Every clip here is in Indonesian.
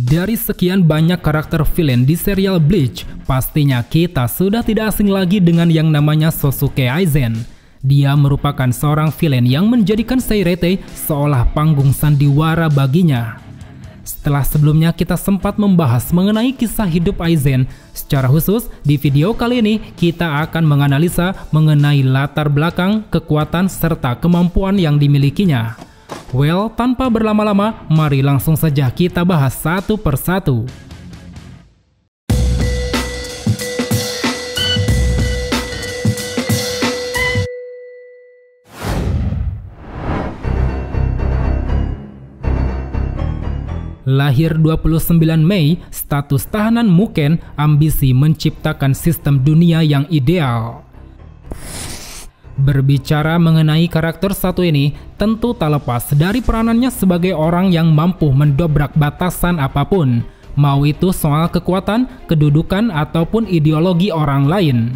Dari sekian banyak karakter villain di serial Bleach, pastinya kita sudah tidak asing lagi dengan yang namanya Sosuke Aizen. Dia merupakan seorang villain yang menjadikan Seirete seolah panggung sandiwara baginya. Setelah sebelumnya kita sempat membahas mengenai kisah hidup Aizen, secara khusus di video kali ini kita akan menganalisa mengenai latar belakang, kekuatan, serta kemampuan yang dimilikinya. Well, tanpa berlama-lama, mari langsung saja kita bahas satu persatu. Lahir 29 Mei, status tahanan Muken, ambisi menciptakan sistem dunia yang ideal. Berbicara mengenai karakter satu ini, tentu tak lepas dari peranannya sebagai orang yang mampu mendobrak batasan apapun, mau itu soal kekuatan, kedudukan, ataupun ideologi orang lain.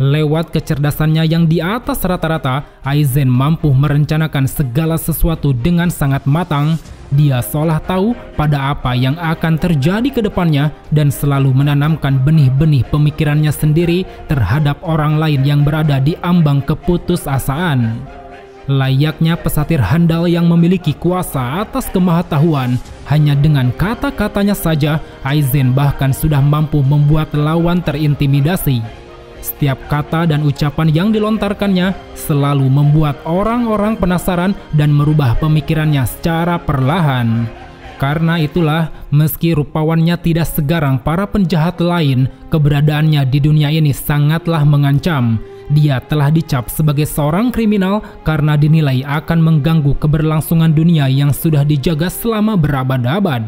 Lewat kecerdasannya yang di atas rata-rata, Aizen mampu merencanakan segala sesuatu dengan sangat matang. Dia seolah tahu pada apa yang akan terjadi ke depannya dan selalu menanamkan benih-benih pemikirannya sendiri terhadap orang lain yang berada di ambang keputusasaan. Layaknya pesatir handal yang memiliki kuasa atas kemahatauan, hanya dengan kata-katanya saja Aizen bahkan sudah mampu membuat lawan terintimidasi. Setiap kata dan ucapan yang dilontarkannya selalu membuat orang-orang penasaran dan merubah pemikirannya secara perlahan. Karena itulah, meski rupawannya tidak segarang para penjahat lain, keberadaannya di dunia ini sangatlah mengancam. Dia telah dicap sebagai seorang kriminal karena dinilai akan mengganggu keberlangsungan dunia yang sudah dijaga selama berabad-abad.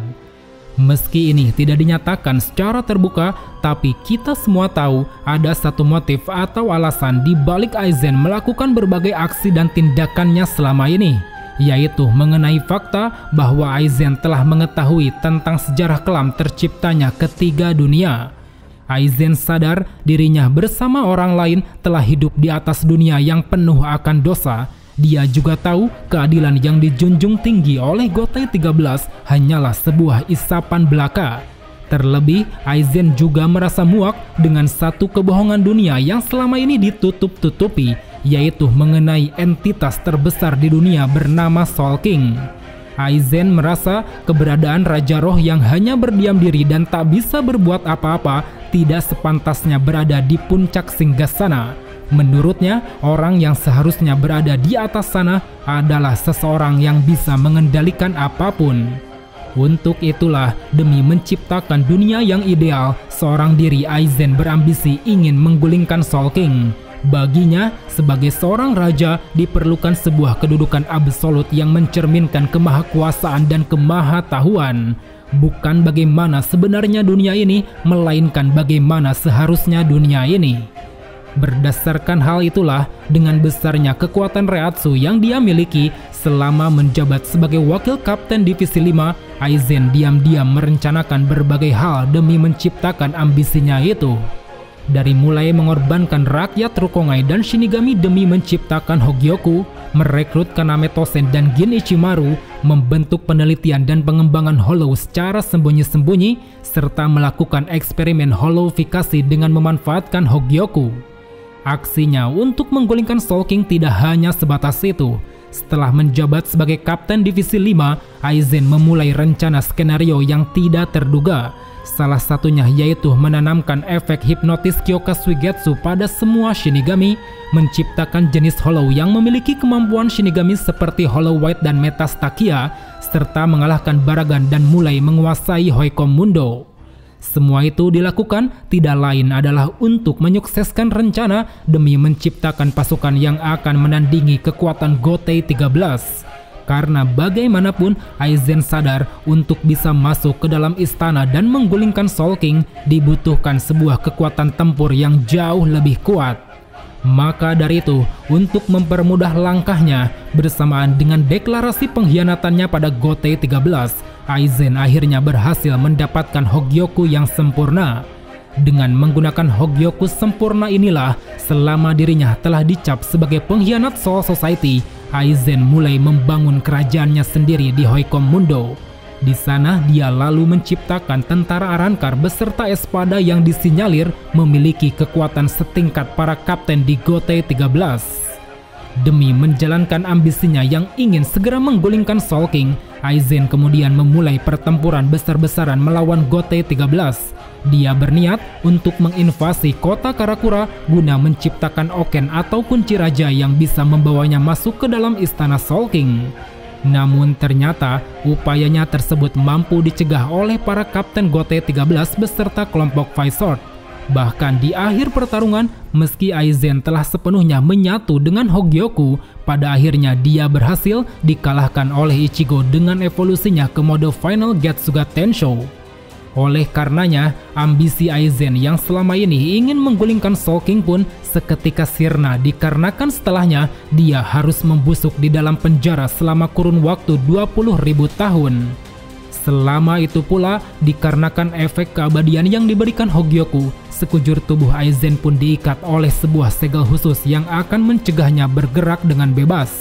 Meski ini tidak dinyatakan secara terbuka, tapi kita semua tahu ada satu motif atau alasan di balik Aizen melakukan berbagai aksi dan tindakannya selama ini, yaitu mengenai fakta bahwa Aizen telah mengetahui tentang sejarah kelam terciptanya ketiga dunia. Aizen sadar dirinya bersama orang lain telah hidup di atas dunia yang penuh akan dosa. Dia juga tahu keadilan yang dijunjung tinggi oleh Gotei 13 hanyalah sebuah isapan belaka. Terlebih, Aizen juga merasa muak dengan satu kebohongan dunia yang selama ini ditutup-tutupi, yaitu mengenai entitas terbesar di dunia bernama Soul King. Aizen merasa keberadaan Raja Roh yang hanya berdiam diri dan tak bisa berbuat apa-apa tidak sepantasnya berada di puncak singgasana. Menurutnya, orang yang seharusnya berada di atas sana adalah seseorang yang bisa mengendalikan apapun. Untuk itulah, demi menciptakan dunia yang ideal, seorang diri Aizen berambisi ingin menggulingkan Soul King. Baginya, sebagai seorang raja, diperlukan sebuah kedudukan absolut yang mencerminkan kemahakuasaan dan kemahatauan. Bukan bagaimana sebenarnya dunia ini, melainkan bagaimana seharusnya dunia ini. Berdasarkan hal itulah, dengan besarnya kekuatan Reiatsu yang dia miliki selama menjabat sebagai wakil kapten divisi 5, Aizen diam-diam merencanakan berbagai hal demi menciptakan ambisinya itu. Dari mulai mengorbankan rakyat Rukongai dan Shinigami demi menciptakan Hogyoku, merekrut Kaname Tosen dan Gin Ichimaru, membentuk penelitian dan pengembangan Hollow secara sembunyi-sembunyi, serta melakukan eksperimen hollowifikasi dengan memanfaatkan Hogyoku. Aksinya untuk menggulingkan Soul King tidak hanya sebatas itu. Setelah menjabat sebagai kapten divisi 5, Aizen memulai rencana skenario yang tidak terduga. Salah satunya yaitu menanamkan efek hipnotis Kyoka Suigetsu pada semua Shinigami, menciptakan jenis Hollow yang memiliki kemampuan Shinigami seperti Hollow White dan Metastakia, serta mengalahkan Baragan dan mulai menguasai Hoikom Mundo. Semua itu dilakukan tidak lain adalah untuk menyukseskan rencana demi menciptakan pasukan yang akan menandingi kekuatan Gotei 13. Karena bagaimanapun Aizen sadar untuk bisa masuk ke dalam istana dan menggulingkan Soul King dibutuhkan sebuah kekuatan tempur yang jauh lebih kuat. Maka dari itu, untuk mempermudah langkahnya, bersamaan dengan deklarasi pengkhianatannya pada Gotei 13, Aizen akhirnya berhasil mendapatkan Hogyoku yang sempurna. Dengan menggunakan Hogyoku sempurna inilah, selama dirinya telah dicap sebagai pengkhianat Soul Society, Aizen mulai membangun kerajaannya sendiri di Hoikom Mundo. Di sana dia lalu menciptakan tentara Arrancar beserta Espada yang disinyalir memiliki kekuatan setingkat para kapten di Gotei 13. Demi menjalankan ambisinya yang ingin segera menggulingkan Soul King, Aizen kemudian memulai pertempuran besar-besaran melawan Gotei 13. Dia berniat untuk menginvasi kota Karakura guna menciptakan Oken atau kunci raja yang bisa membawanya masuk ke dalam istana Soul King. Namun ternyata upayanya tersebut mampu dicegah oleh para kapten Gotei 13 beserta kelompok Five Sword. Bahkan di akhir pertarungan, meski Aizen telah sepenuhnya menyatu dengan Hogyoku, pada akhirnya dia berhasil dikalahkan oleh Ichigo dengan evolusinya ke mode Final Getsuga Tensho. Oleh karenanya, ambisi Aizen yang selama ini ingin menggulingkan Soul King pun seketika sirna dikarenakan setelahnya dia harus membusuk di dalam penjara selama kurun waktu 20.000 tahun. Selama itu pula, dikarenakan efek keabadian yang diberikan Hogyoku, sekujur tubuh Aizen pun diikat oleh sebuah segel khusus yang akan mencegahnya bergerak dengan bebas.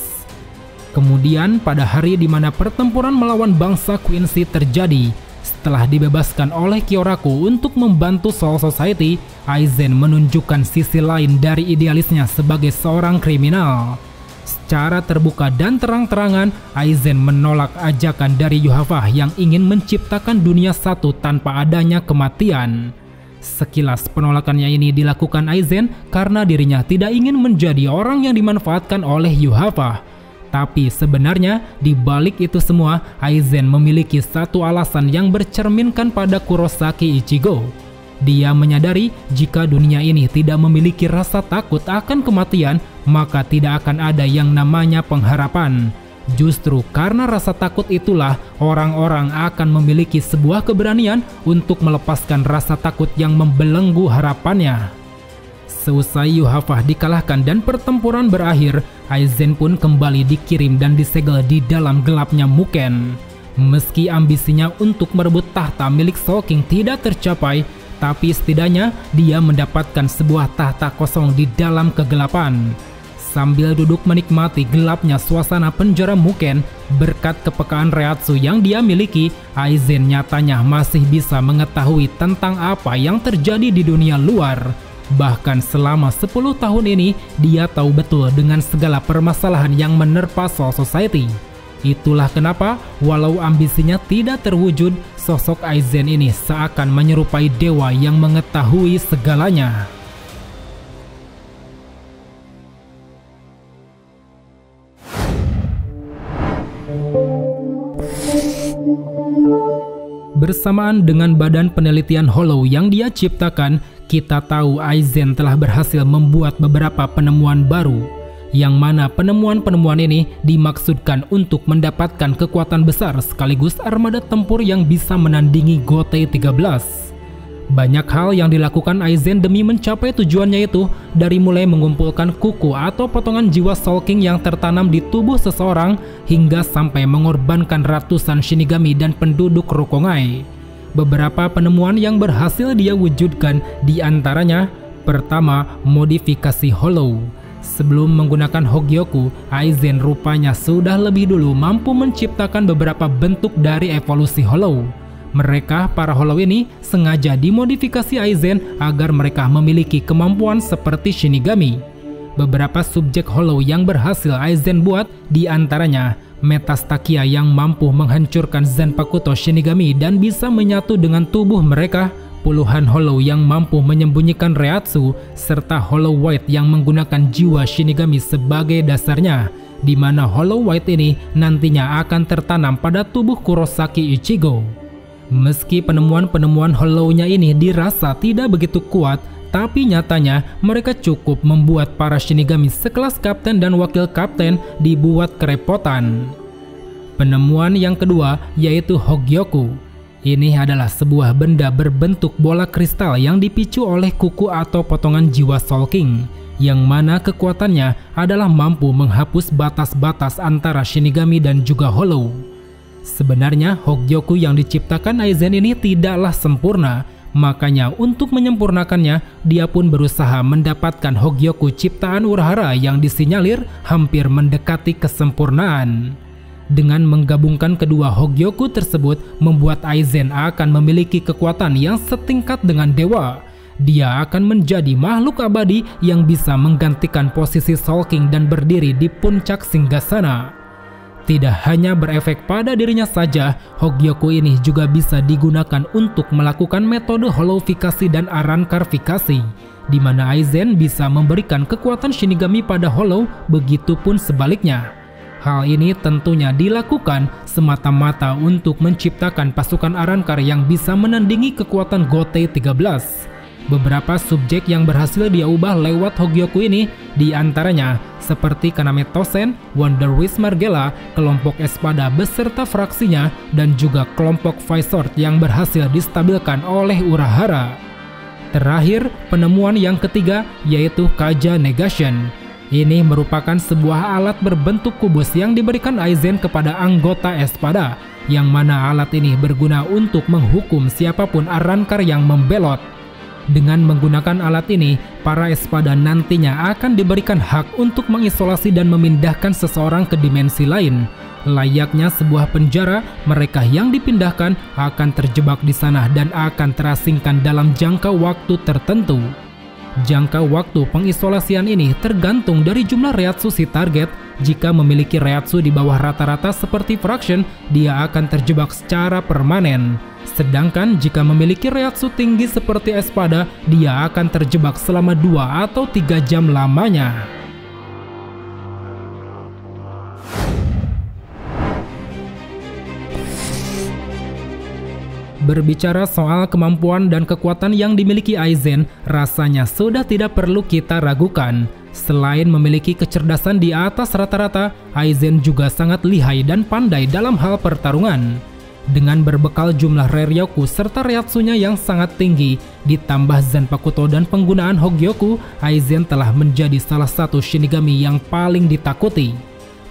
Kemudian pada hari di mana pertempuran melawan bangsa Quincy terjadi, setelah dibebaskan oleh Kyoraku untuk membantu Soul Society, Aizen menunjukkan sisi lain dari idealisnya sebagai seorang kriminal. Secara terbuka dan terang-terangan, Aizen menolak ajakan dari Yuhafah yang ingin menciptakan dunia satu tanpa adanya kematian. Sekilas penolakannya ini dilakukan Aizen karena dirinya tidak ingin menjadi orang yang dimanfaatkan oleh Yuhafah. Tapi sebenarnya di balik itu semua, Aizen memiliki satu alasan yang bercerminkan pada Kurosaki Ichigo. Dia menyadari jika dunia ini tidak memiliki rasa takut akan kematian, maka tidak akan ada yang namanya pengharapan. Justru karena rasa takut itulah orang-orang akan memiliki sebuah keberanian untuk melepaskan rasa takut yang membelenggu harapannya. Seusai Yuhafah dikalahkan dan pertempuran berakhir, Aizen pun kembali dikirim dan disegel di dalam gelapnya Muken. Meski ambisinya untuk merebut tahta milik Soul King tidak tercapai, tapi setidaknya dia mendapatkan sebuah tahta kosong di dalam kegelapan. Sambil duduk menikmati gelapnya suasana penjara Muken, berkat kepekaan Reiatsu yang dia miliki, Aizen nyatanya masih bisa mengetahui tentang apa yang terjadi di dunia luar. Bahkan selama 10 tahun ini, dia tahu betul dengan segala permasalahan yang menerpa Soul Society. Itulah kenapa, walau ambisinya tidak terwujud, sosok Aizen ini seakan menyerupai dewa yang mengetahui segalanya. Bersamaan dengan badan penelitian Hollow yang dia ciptakan, kita tahu Aizen telah berhasil membuat beberapa penemuan baru, yang mana penemuan-penemuan ini dimaksudkan untuk mendapatkan kekuatan besar sekaligus armada tempur yang bisa menandingi Gotei 13. Banyak hal yang dilakukan Aizen demi mencapai tujuannya itu, dari mulai mengumpulkan kuku atau potongan jiwa Soul King yang tertanam di tubuh seseorang, hingga sampai mengorbankan ratusan Shinigami dan penduduk Rokongai. Beberapa penemuan yang berhasil dia wujudkan diantaranya: pertama, modifikasi Hollow. Sebelum menggunakan Hogyoku, Aizen rupanya sudah lebih dulu mampu menciptakan beberapa bentuk dari evolusi Hollow. Mereka, para Hollow ini, sengaja dimodifikasi Aizen agar mereka memiliki kemampuan seperti Shinigami. Beberapa subjek Hollow yang berhasil Aizen buat diantaranya Metastakia yang mampu menghancurkan Zanpakuto Shinigami dan bisa menyatu dengan tubuh mereka, puluhan Hollow yang mampu menyembunyikan Reiatsu, serta Hollow White yang menggunakan jiwa Shinigami sebagai dasarnya, di mana Hollow White ini nantinya akan tertanam pada tubuh Kurosaki Ichigo. Meski penemuan-penemuan Hollow-nya ini dirasa tidak begitu kuat, tapi nyatanya mereka cukup membuat para Shinigami sekelas kapten dan wakil kapten dibuat kerepotan. Penemuan yang kedua yaitu Hogyoku. Ini adalah sebuah benda berbentuk bola kristal yang dipicu oleh kuku atau potongan jiwa Soul King, yang mana kekuatannya adalah mampu menghapus batas-batas antara Shinigami dan juga Hollow. Sebenarnya Hogyoku yang diciptakan Aizen ini tidaklah sempurna, makanya untuk menyempurnakannya dia pun berusaha mendapatkan Hogyoku ciptaan Urahara yang disinyalir hampir mendekati kesempurnaan. Dengan menggabungkan kedua Hogyoku tersebut membuat Aizen akan memiliki kekuatan yang setingkat dengan dewa. Dia akan menjadi makhluk abadi yang bisa menggantikan posisi Soul King dan berdiri di puncak singgasana. Tidak hanya berefek pada dirinya saja, Hogyoku ini juga bisa digunakan untuk melakukan metode holofikasi dan arankarfikasi, di mana Aizen bisa memberikan kekuatan Shinigami pada Hollow, begitupun sebaliknya. Hal ini tentunya dilakukan semata-mata untuk menciptakan pasukan Arrancar yang bisa menandingi kekuatan Gotei 13. Beberapa subjek yang berhasil dia ubah lewat Hogyoku ini diantaranya seperti Kaname Tosen, Wonder Wish Margella, kelompok Espada beserta fraksinya, dan juga kelompok Vizord yang berhasil distabilkan oleh Urahara. Terakhir, penemuan yang ketiga yaitu Kaja Negation. Ini merupakan sebuah alat berbentuk kubus yang diberikan Aizen kepada anggota Espada, yang mana alat ini berguna untuk menghukum siapapun Arrancar yang membelot. Dengan menggunakan alat ini, para Espada nantinya akan diberikan hak untuk mengisolasi dan memindahkan seseorang ke dimensi lain. Layaknya sebuah penjara, mereka yang dipindahkan akan terjebak di sana dan akan terasingkan dalam jangka waktu tertentu. Jangka waktu pengisolasian ini tergantung dari jumlah reatsu si target. Jika memiliki reatsu di bawah rata-rata seperti Fraction, dia akan terjebak secara permanen. Sedangkan jika memiliki reatsu tinggi seperti Espada, dia akan terjebak selama 2 atau 3 jam lamanya. Berbicara soal kemampuan dan kekuatan yang dimiliki Aizen, rasanya sudah tidak perlu kita ragukan. Selain memiliki kecerdasan di atas rata-rata, Aizen juga sangat lihai dan pandai dalam hal pertarungan. Dengan berbekal jumlah Reiryoku serta Reatsunya yang sangat tinggi, ditambah Zanpakuto dan penggunaan Hogyoku, Aizen telah menjadi salah satu Shinigami yang paling ditakuti.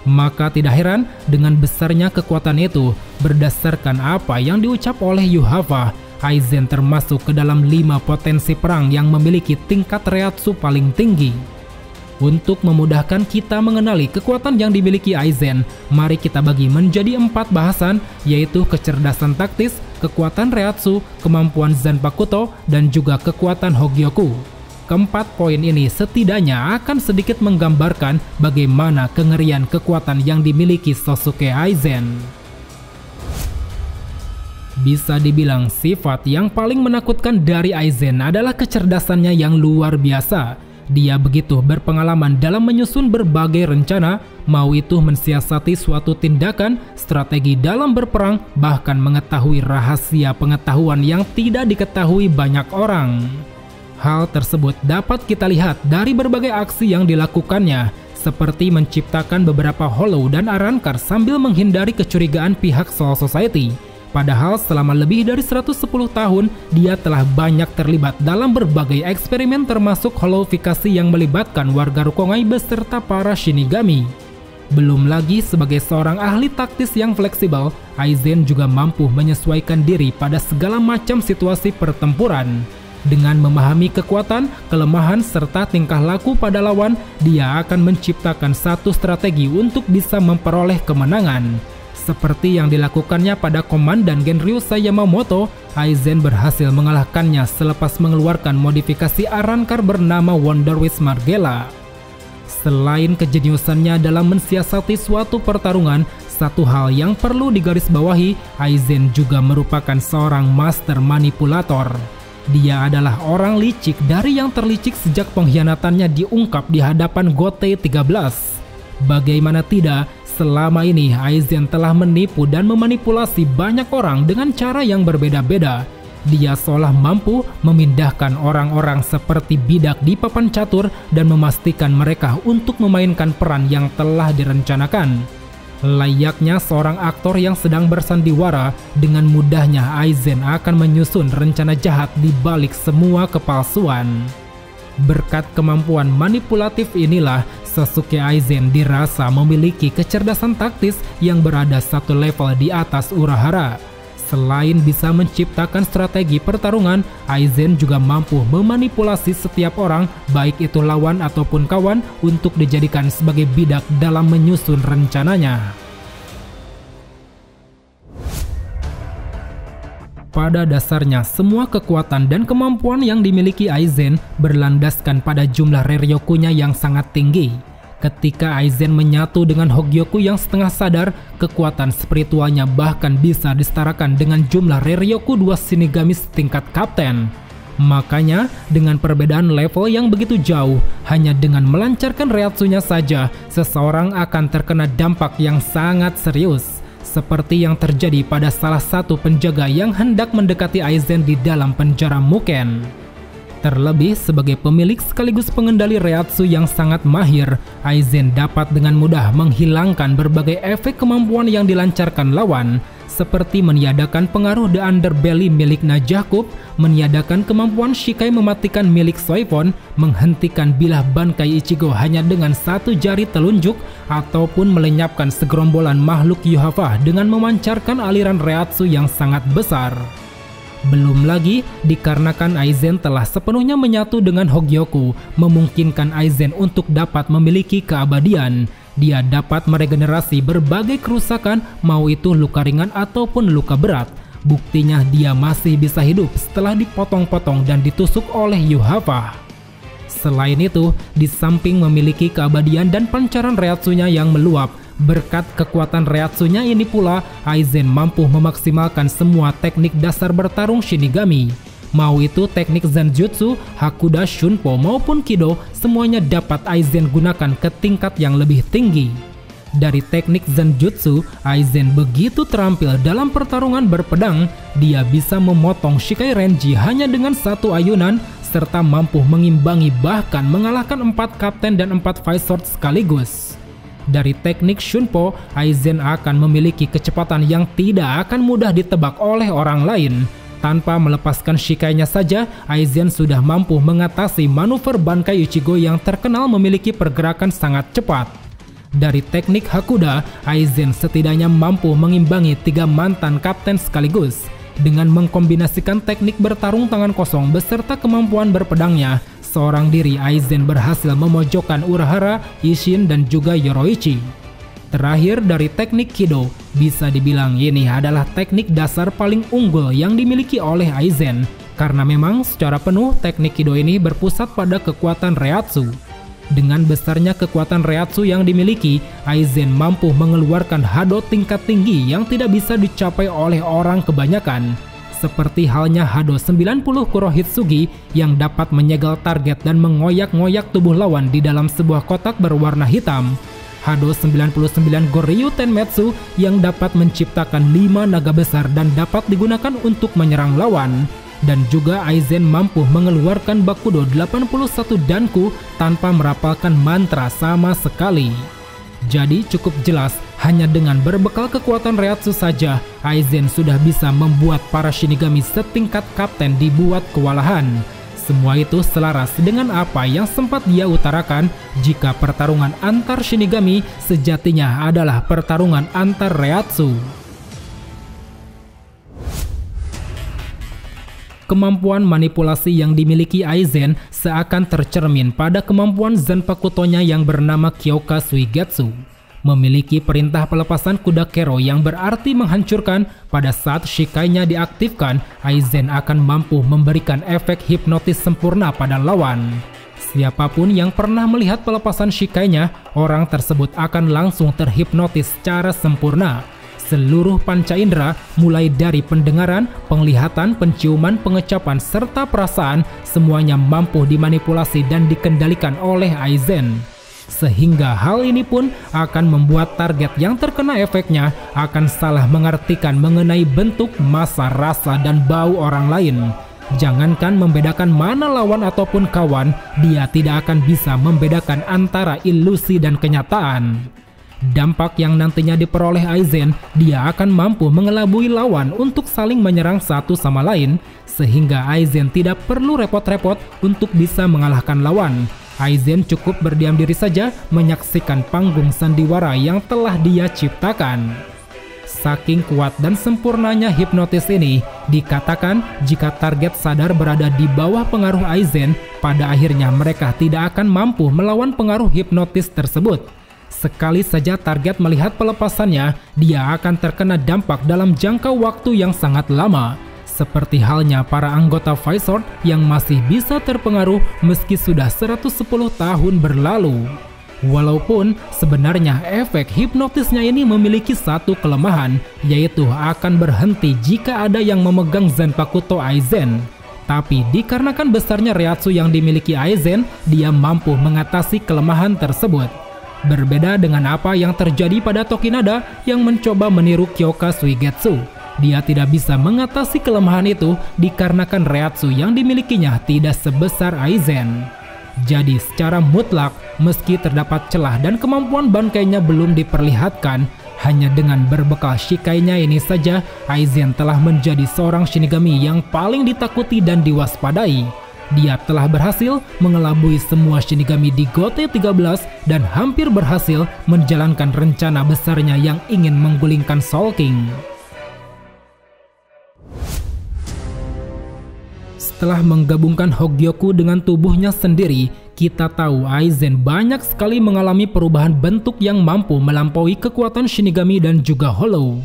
Maka tidak heran dengan besarnya kekuatan itu. Berdasarkan apa yang diucap oleh Yuhava, Aizen termasuk ke dalam 5 potensi perang yang memiliki tingkat Reatsu paling tinggi. Untuk memudahkan kita mengenali kekuatan yang dimiliki Aizen, mari kita bagi menjadi 4 bahasan, yaitu kecerdasan taktis, kekuatan Reatsu, kemampuan Zanpakuto, dan juga kekuatan Hogyoku. Keempat poin ini setidaknya akan sedikit menggambarkan bagaimana kengerian kekuatan yang dimiliki Sosuke Aizen. Bisa dibilang sifat yang paling menakutkan dari Aizen adalah kecerdasannya yang luar biasa. Dia begitu berpengalaman dalam menyusun berbagai rencana, mau itu mensiasati suatu tindakan, strategi dalam berperang, bahkan mengetahui rahasia pengetahuan yang tidak diketahui banyak orang. Hal tersebut dapat kita lihat dari berbagai aksi yang dilakukannya, seperti menciptakan beberapa Hollow dan Arrancar sambil menghindari kecurigaan pihak Soul Society. Padahal selama lebih dari 110 tahun, dia telah banyak terlibat dalam berbagai eksperimen termasuk holofikasi yang melibatkan warga Rukongai beserta para Shinigami. Belum lagi sebagai seorang ahli taktis yang fleksibel, Aizen juga mampu menyesuaikan diri pada segala macam situasi pertempuran. Dengan memahami kekuatan, kelemahan, serta tingkah laku pada lawan, dia akan menciptakan satu strategi untuk bisa memperoleh kemenangan. Seperti yang dilakukannya pada Komandan Genryusai Yamamoto, Aizen berhasil mengalahkannya selepas mengeluarkan modifikasi Arrancar bernama Wonder Wish Margella. Selain kejeniusannya dalam mensiasati suatu pertarungan, satu hal yang perlu digarisbawahi, Aizen juga merupakan seorang master manipulator. Dia adalah orang licik dari yang terlicik sejak pengkhianatannya diungkap di hadapan Gotei 13. Bagaimana tidak, selama ini Aizen telah menipu dan memanipulasi banyak orang dengan cara yang berbeda-beda. Dia seolah mampu memindahkan orang-orang seperti bidak di papan catur dan memastikan mereka untuk memainkan peran yang telah direncanakan. Layaknya seorang aktor yang sedang bersandiwara, dengan mudahnya Aizen akan menyusun rencana jahat di balik semua kepalsuan. Berkat kemampuan manipulatif inilah, Sosuke Aizen dirasa memiliki kecerdasan taktis yang berada satu level di atas Urahara. Selain bisa menciptakan strategi pertarungan, Aizen juga mampu memanipulasi setiap orang, baik itu lawan ataupun kawan, untuk dijadikan sebagai bidak dalam menyusun rencananya. Pada dasarnya, semua kekuatan dan kemampuan yang dimiliki Aizen berlandaskan pada jumlah Reryoku-nya yang sangat tinggi. Ketika Aizen menyatu dengan Hogyoku yang setengah sadar, kekuatan spiritualnya bahkan bisa disetarakan dengan jumlah Reryoku 2 Shinigami setingkat kapten. Makanya, dengan perbedaan level yang begitu jauh, hanya dengan melancarkan Reiatsu-nya saja, seseorang akan terkena dampak yang sangat serius. Seperti yang terjadi pada salah satu penjaga yang hendak mendekati Aizen di dalam penjara Muken. Terlebih sebagai pemilik sekaligus pengendali Reiatsu yang sangat mahir, Aizen dapat dengan mudah menghilangkan berbagai efek kemampuan yang dilancarkan lawan, seperti meniadakan pengaruh The Underbelly milik Najakub, meniadakan kemampuan Shikai mematikan milik Soifon, menghentikan bilah Bankai Ichigo hanya dengan satu jari telunjuk, ataupun melenyapkan segerombolan makhluk Yuhava dengan memancarkan aliran Reiatsu yang sangat besar. Belum lagi, dikarenakan Aizen telah sepenuhnya menyatu dengan Hogyoku, memungkinkan Aizen untuk dapat memiliki keabadian. Dia dapat meregenerasi berbagai kerusakan, mau itu luka ringan ataupun luka berat. Buktinya dia masih bisa hidup setelah dipotong-potong dan ditusuk oleh Yuhava. Selain itu, di samping memiliki keabadian dan pancaran Reiatsu-nya yang meluap, berkat kekuatan Reiatsu-nya ini pula, Aizen mampu memaksimalkan semua teknik dasar bertarung Shinigami. Mau itu teknik Zanjutsu, Hakuda, Shunpo maupun Kido, semuanya dapat Aizen gunakan ke tingkat yang lebih tinggi. Dari teknik Zanjutsu, Aizen begitu terampil dalam pertarungan berpedang, dia bisa memotong Shikai Renji hanya dengan satu ayunan, serta mampu mengimbangi bahkan mengalahkan 4 kapten dan 4 Visor sekaligus. Dari teknik Shunpo, Aizen akan memiliki kecepatan yang tidak akan mudah ditebak oleh orang lain. Tanpa melepaskan Shikai-nya saja, Aizen sudah mampu mengatasi manuver Bankai Ichigo yang terkenal memiliki pergerakan sangat cepat. Dari teknik Hakuda, Aizen setidaknya mampu mengimbangi 3 mantan kapten sekaligus. Dengan mengkombinasikan teknik bertarung tangan kosong beserta kemampuan berpedangnya, seorang diri Aizen berhasil memojokkan Urahara, Isshin, dan juga Yoroichi. Terakhir dari teknik Kido, bisa dibilang ini adalah teknik dasar paling unggul yang dimiliki oleh Aizen, karena memang secara penuh teknik Kido ini berpusat pada kekuatan Reiatsu. Dengan besarnya kekuatan Reiatsu yang dimiliki, Aizen mampu mengeluarkan Hado tingkat tinggi yang tidak bisa dicapai oleh orang kebanyakan. Seperti halnya Hado 90 Kurohitsugi yang dapat menyegel target dan mengoyak-ngoyak tubuh lawan di dalam sebuah kotak berwarna hitam. Hado 99 Goryu Tenmetsu yang dapat menciptakan 5 naga besar dan dapat digunakan untuk menyerang lawan. Dan juga Aizen mampu mengeluarkan Bakudo 81 Danku tanpa merapalkan mantra sama sekali. Jadi cukup jelas, hanya dengan berbekal kekuatan Reiatsu saja, Aizen sudah bisa membuat para Shinigami setingkat kapten dibuat kewalahan. Semua itu selaras dengan apa yang sempat dia utarakan jika pertarungan antar Shinigami sejatinya adalah pertarungan antar Reiatsu. Kemampuan manipulasi yang dimiliki Aizen seakan tercermin pada kemampuan Zanpakuto-nya yang bernama Kyoka Suigetsu. Memiliki perintah pelepasan kuda Kero yang berarti menghancurkan. Pada saat Shikai-nya diaktifkan, Aizen akan mampu memberikan efek hipnotis sempurna pada lawan. Siapapun yang pernah melihat pelepasan Shikai-nya, orang tersebut akan langsung terhipnotis secara sempurna. Seluruh panca indera, mulai dari pendengaran, penglihatan, penciuman, pengecapan, serta perasaan, semuanya mampu dimanipulasi dan dikendalikan oleh Aizen. Sehingga hal ini pun akan membuat target yang terkena efeknya akan salah mengartikan mengenai bentuk, massa, rasa, dan bau orang lain. Jangankan membedakan mana lawan ataupun kawan, dia tidak akan bisa membedakan antara ilusi dan kenyataan. Dampak yang nantinya diperoleh Aizen, dia akan mampu mengelabui lawan untuk saling menyerang satu sama lain, sehingga Aizen tidak perlu repot-repot untuk bisa mengalahkan lawan. Aizen cukup berdiam diri saja menyaksikan panggung sandiwara yang telah dia ciptakan. Saking kuat dan sempurnanya hipnotis ini, dikatakan jika target sadar berada di bawah pengaruh Aizen, pada akhirnya mereka tidak akan mampu melawan pengaruh hipnotis tersebut. Sekali saja target melihat pelepasannya, dia akan terkena dampak dalam jangka waktu yang sangat lama. Seperti halnya para anggota Vizord yang masih bisa terpengaruh meski sudah 110 tahun berlalu. Walaupun sebenarnya efek hipnotisnya ini memiliki satu kelemahan, yaitu akan berhenti jika ada yang memegang Zanpakuto Aizen. Tapi dikarenakan besarnya Reiatsu yang dimiliki Aizen, dia mampu mengatasi kelemahan tersebut. Berbeda dengan apa yang terjadi pada Tokinada yang mencoba meniru Kyoka Suigetsu. Dia tidak bisa mengatasi kelemahan itu dikarenakan Reiatsu yang dimilikinya tidak sebesar Aizen. Jadi secara mutlak, meski terdapat celah dan kemampuan Bankainya belum diperlihatkan, hanya dengan berbekal Shikainya ini saja, Aizen telah menjadi seorang Shinigami yang paling ditakuti dan diwaspadai. Dia telah berhasil mengelabui semua Shinigami di GOTE 13 dan hampir berhasil menjalankan rencana besarnya yang ingin menggulingkan Soul King. Setelah menggabungkan Hogyoku dengan tubuhnya sendiri, kita tahu Aizen banyak sekali mengalami perubahan bentuk yang mampu melampaui kekuatan Shinigami dan juga Hollow.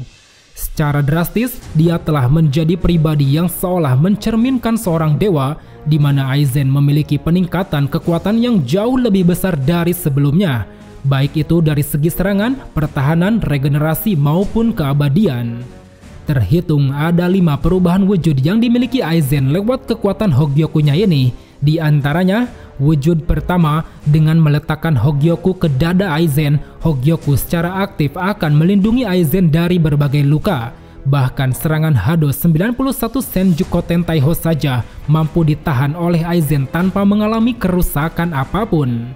Secara drastis, dia telah menjadi pribadi yang seolah mencerminkan seorang dewa, di mana Aizen memiliki peningkatan kekuatan yang jauh lebih besar dari sebelumnya, baik itu dari segi serangan, pertahanan, regenerasi maupun keabadian. Terhitung ada 5 perubahan wujud yang dimiliki Aizen lewat kekuatan Hogyoku-nya ini. Di antaranya, wujud pertama, dengan meletakkan Hogyoku ke dada Aizen, Hogyoku secara aktif akan melindungi Aizen dari berbagai luka. Bahkan serangan Hado 91 Senjuko Tentaiho saja mampu ditahan oleh Aizen tanpa mengalami kerusakan apapun.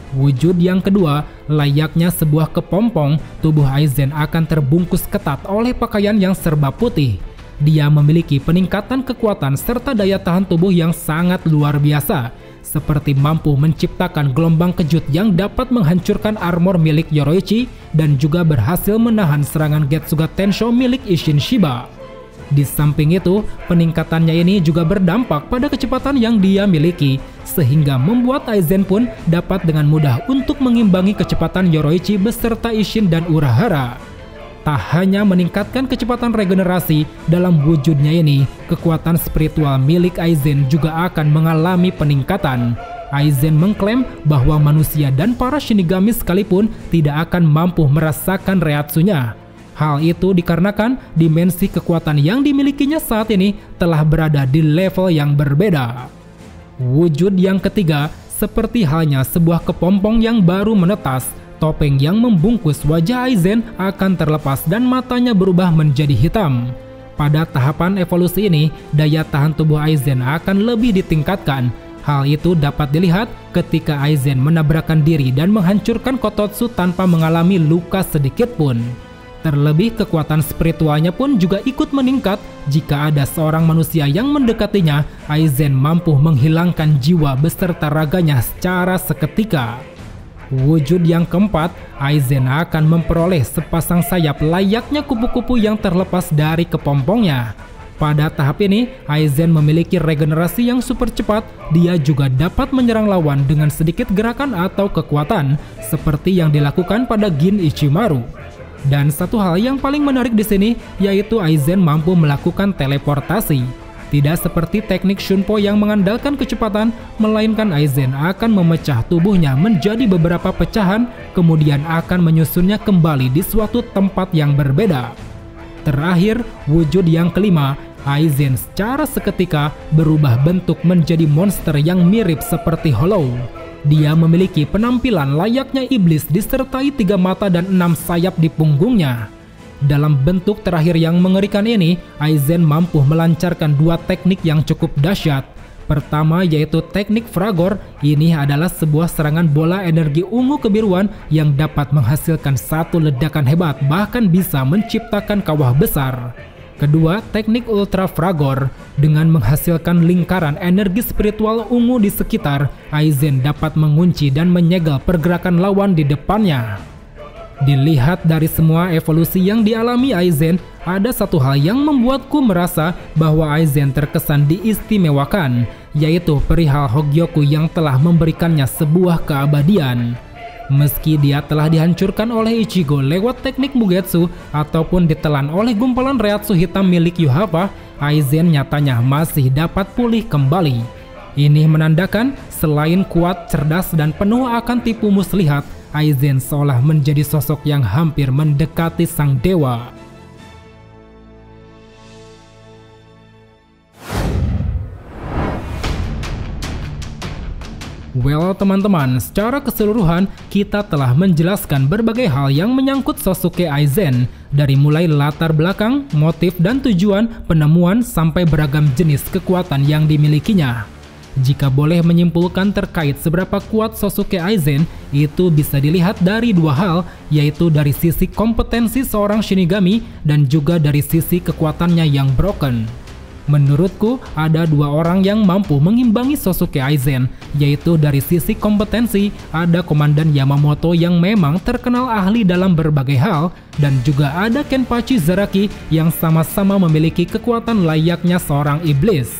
Wujud yang kedua, layaknya sebuah kepompong, tubuh Aizen akan terbungkus ketat oleh pakaian yang serba putih. Dia memiliki peningkatan kekuatan serta daya tahan tubuh yang sangat luar biasa, seperti mampu menciptakan gelombang kejut yang dapat menghancurkan armor milik Yoroichi dan juga berhasil menahan serangan Getsuga Tensho milik Isshin Shiba. Di samping itu, peningkatannya ini juga berdampak pada kecepatan yang dia miliki, sehingga membuat Aizen pun dapat dengan mudah untuk mengimbangi kecepatan Yoroichi beserta Isshin dan Urahara. Tak hanya meningkatkan kecepatan regenerasi, dalam wujudnya ini, kekuatan spiritual milik Aizen juga akan mengalami peningkatan. Aizen mengklaim bahwa manusia dan para Shinigami sekalipun tidak akan mampu merasakan Reiatsunya. Hal itu dikarenakan dimensi kekuatan yang dimilikinya saat ini telah berada di level yang berbeda. Wujud yang ketiga, seperti halnya sebuah kepompong yang baru menetas, topeng yang membungkus wajah Aizen akan terlepas dan matanya berubah menjadi hitam. Pada tahapan evolusi ini, daya tahan tubuh Aizen akan lebih ditingkatkan. Hal itu dapat dilihat ketika Aizen menabrakkan diri dan menghancurkan Kototsu tanpa mengalami luka sedikit pun. Terlebih kekuatan spiritualnya pun juga ikut meningkat jika ada seorang manusia yang mendekatinya. Aizen mampu menghilangkan jiwa beserta raganya secara seketika. Wujud yang keempat, Aizen akan memperoleh sepasang sayap layaknya kupu-kupu yang terlepas dari kepompongnya. Pada tahap ini, Aizen memiliki regenerasi yang super cepat. Dia juga dapat menyerang lawan dengan sedikit gerakan atau kekuatan, seperti yang dilakukan pada Gin Ichimaru. Dan satu hal yang paling menarik di sini yaitu Aizen mampu melakukan teleportasi. Tidak seperti teknik Shunpo yang mengandalkan kecepatan, melainkan Aizen akan memecah tubuhnya menjadi beberapa pecahan, kemudian akan menyusunnya kembali di suatu tempat yang berbeda. Terakhir, wujud yang kelima, Aizen secara seketika berubah bentuk menjadi monster yang mirip seperti Hollow. Dia memiliki penampilan layaknya iblis disertai 3 mata dan 6 sayap di punggungnya. Dalam bentuk terakhir yang mengerikan ini, Aizen mampu melancarkan 2 teknik yang cukup dahsyat. Pertama yaitu teknik Fragor. Ini adalah sebuah serangan bola energi ungu kebiruan yang dapat menghasilkan satu ledakan hebat, bahkan bisa menciptakan kawah besar. Kedua, teknik Ultra Fragor. Dengan menghasilkan lingkaran energi spiritual ungu di sekitar, Aizen dapat mengunci dan menyegel pergerakan lawan di depannya. Dilihat dari semua evolusi yang dialami Aizen, ada satu hal yang membuatku merasa bahwa Aizen terkesan diistimewakan, yaitu perihal Hogyoku yang telah memberikannya sebuah keabadian. Meski dia telah dihancurkan oleh Ichigo lewat teknik Mugetsu ataupun ditelan oleh gumpalan Reiatsu hitam milik Yuhava, Aizen nyatanya masih dapat pulih kembali. Ini menandakan selain kuat, cerdas, dan penuh akan tipu muslihat, Aizen seolah menjadi sosok yang hampir mendekati sang dewa. Well teman-teman, secara keseluruhan kita telah menjelaskan berbagai hal yang menyangkut Sasuke Aizen, dari mulai latar belakang, motif dan tujuan penemuan sampai beragam jenis kekuatan yang dimilikinya. Jika boleh menyimpulkan terkait seberapa kuat Sasuke Aizen, itu bisa dilihat dari dua hal, yaitu dari sisi kompetensi seorang Shinigami dan juga dari sisi kekuatannya yang broken. Menurutku, ada dua orang yang mampu mengimbangi Sasuke Aizen, yaitu dari sisi kompetensi, ada Komandan Yamamoto yang memang terkenal ahli dalam berbagai hal, dan juga ada Kenpachi Zaraki yang sama-sama memiliki kekuatan layaknya seorang iblis.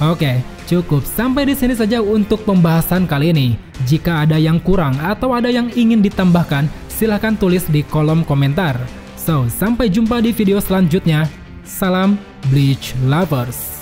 Oke, cukup sampai di sini saja untuk pembahasan kali ini. Jika ada yang kurang atau ada yang ingin ditambahkan, silahkan tulis di kolom komentar. So, sampai jumpa di video selanjutnya. Salam Bleach Lovers.